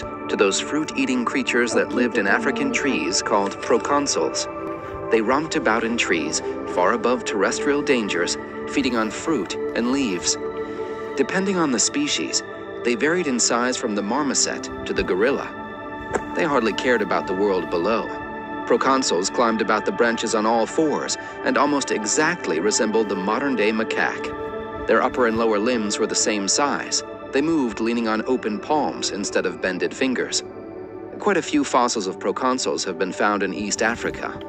to those fruit-eating creatures that lived in African trees called proconsuls. They romped about in trees, far above terrestrial dangers, feeding on fruit and leaves. Depending on the species, they varied in size from the marmoset to the gorilla. They hardly cared about the world below. Proconsuls climbed about the branches on all fours and almost exactly resembled the modern-day macaque. Their upper and lower limbs were the same size. They moved leaning on open palms instead of bended fingers. Quite a few fossils of proconsuls have been found in East Africa.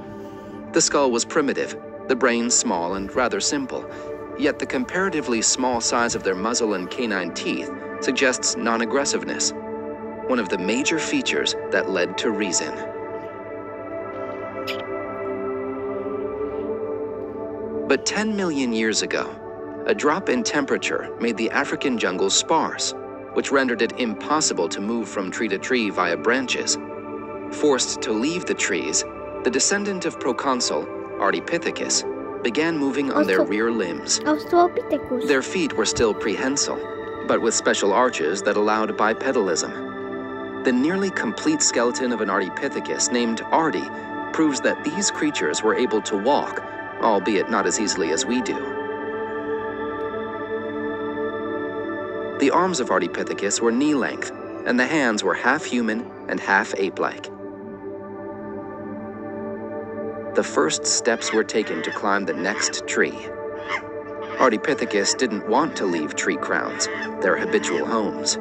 The skull was primitive, the brain small and rather simple, yet the comparatively small size of their muzzle and canine teeth suggests non-aggressiveness, one of the major features that led to reason. But 10 million years ago, a drop in temperature made the African jungle sparse, which rendered it impossible to move from tree to tree via branches. Forced to leave the trees, the descendant of proconsul, Ardipithecus, began moving on their rear limbs. Australopithecus. Their feet were still prehensile, but with special arches that allowed bipedalism. The nearly complete skeleton of an Ardipithecus named Ardi proves that these creatures were able to walk, albeit not as easily as we do. The arms of Ardipithecus were knee-length, and the hands were half human and half ape-like. The first steps were taken to climb the next tree. Ardipithecus didn't want to leave tree crowns, their habitual homes.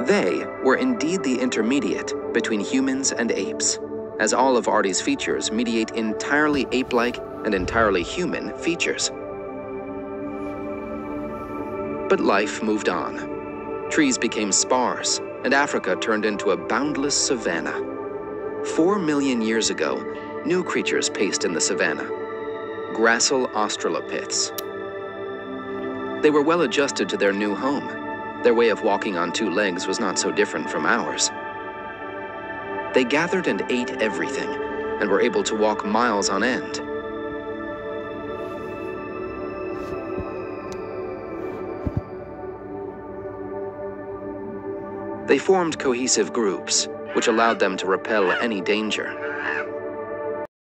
They were indeed the intermediate between humans and apes, as all of Ardi's features mediate entirely ape-like and entirely human features. But life moved on. Trees became sparse, and Africa turned into a boundless savanna. 4 million years ago, new creatures paced in the savanna, gracile australopiths. They were well adjusted to their new home. Their way of walking on two legs was not so different from ours. They gathered and ate everything, and were able to walk miles on end. They formed cohesive groups, which allowed them to repel any danger.